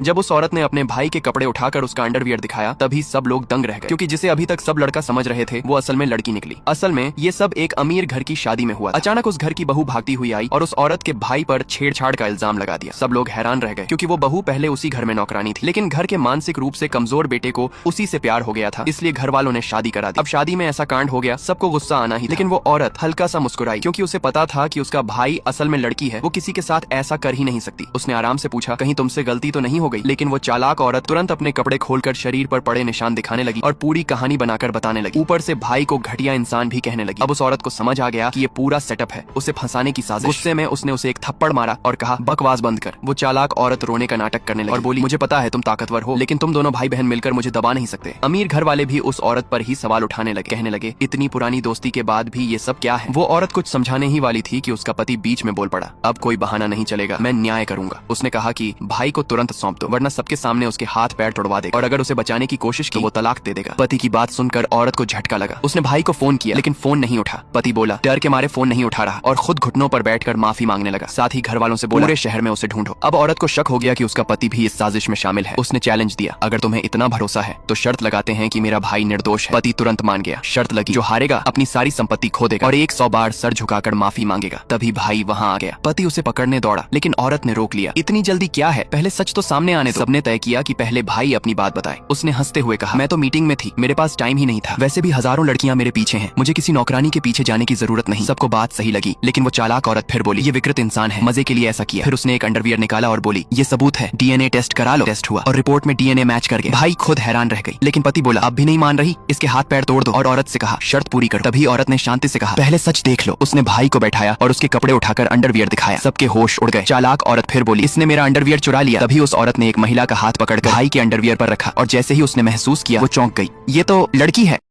जब उस औरत ने अपने भाई के कपड़े उठाकर उसका अंडरवियर दिखाया तभी सब लोग दंग रह गए, क्योंकि जिसे अभी तक सब लड़का समझ रहे थे वो असल में लड़की निकली। असल में ये सब एक अमीर घर की शादी में हुआ। अचानक उस घर की बहू भागती हुई आई और उस औरत के भाई पर छेड़छाड़ का इल्जाम लगा दिया। सब लोग हैरान रह गए, क्योंकि वो बहू पहले उसी घर में नौकरानी थी, लेकिन घर के मानसिक रूप से कमजोर बेटे को उसी से प्यार हो गया था, इसलिए घर वालों ने शादी करा दी। अब शादी में ऐसा कांड हो गया, सबको गुस्सा आना ही, लेकिन वो औरत हल्का सा मुस्कुराई, क्योंकि उसे पता था कि उसका भाई असल में लड़की है, वो किसी के साथ ऐसा कर ही नहीं सकती। उसने आराम से पूछा, कहीं तुमसे गलती तो नहीं हो गई? लेकिन वो चालाक औरत तुरंत अपने कपड़े खोलकर शरीर पर पड़े निशान दिखाने लगी और पूरी कहानी बनाकर बताने लगी। ऊपर से भाई को घटिया इंसान भी कहने लगी। अब उस औरत को समझ आ गया कि ये पूरा सेटअप है, उसे फंसाने की साजिश। गुस्से में उसने उसे एक थप्पड़ मारा और कहा, बकवास बंद कर। वो चालाक औरत रोने का नाटक करने लगी और बोली, मुझे पता है तुम ताकतवर हो, लेकिन तुम दोनों भाई बहन मिलकर मुझे दबा नहीं सकते। अमीर घर वाले भी उस औरत पर ही सवाल उठाने लगे, कहने लगे, इतनी पुरानी दोस्ती के बाद भी ये सब क्या है? वो औरत कुछ समझाने ही वाली थी कि उसका पति बीच में बोल पड़ा, अब कोई बहाना नहीं चलेगा, मैं न्याय करूंगा। उसने कहा कि भाई को तुरंत सौंप दो, वरना सबके सामने उसके हाथ पैर तोड़वा देगा, और अगर उसे बचाने की कोशिश की तो वो तलाक दे देगा। पति की बात सुनकर औरत को झटका लगा। उसने भाई को फोन किया, लेकिन फोन नहीं उठा। पति बोला, डर के मारे फोन नहीं उठा रहा, और खुद घुटनों पर बैठकर माफी मांगने लगा। साथ ही घर वालों से बोला, पूरे शहर में उसे ढूंढो। अब औरत को शक हो गया कि उसका पति भी इस साजिश में शामिल है। उसने चैलेंज दिया, अगर तुम्हें इतना भरोसा है तो शर्त लगाते हैं कि मेरा भाई निर्दोष है। पति तुरंत मान गया। शर्त लगी, जो हारेगा अपनी सारी संपत्ति खो देगा और 100 बार सर झुकाकर माफी मांगेगा। तभी भाई वहाँ आ गया। पति उसे पकड़ने दौड़ा, लेकिन औरत ने रोक लिया। इतनी जल्दी क्या है, पहले सच तो सामने आने दो। सबने तय किया कि पहले भाई अपनी बात बताए। उसने हंसते हुए कहा, मैं तो मीटिंग में थी, मेरे पास टाइम ही नहीं था। वैसे भी हजारों लड़कियां मेरे पीछे हैं, मुझे किसी नौकरानी के पीछे जाने की जरूरत नहीं। सबको बात सही लगी, लेकिन वो चालाक औरत फिर बोली, ये विकृत इंसान है, मजे के लिए ऐसा किया। फिर उसने एक अंडरवियर निकाला और बोली, ये सबूत है, डीएनए टेस्ट करा लो। टेस्ट हुआ और रिपोर्ट में डीएनए मैच कर गया। भाई खुद हैरान रह गई, लेकिन पति बोला, अब भी नहीं मान रही, इसके हाथ पैर तोड़ दो। और औरत से कहा, शर्त पूरी कर। तभी औरत ने शांति से कहा, पहले सच देख लो। उसने भाई को बैठाया और उसके कपड़े उठाकर अंडरवियर दिखाया। सबके होश उड़ गए। चालाक औरत फिर बोली, इसने मेरा अंडरवियर चुरा लिया। तभी उस औरत ने एक महिला का हाथ पकड़कर भाई के अंडरवियर पर रखा, और जैसे ही उसने महसूस किया वो चौंक गई, ये तो लड़की है।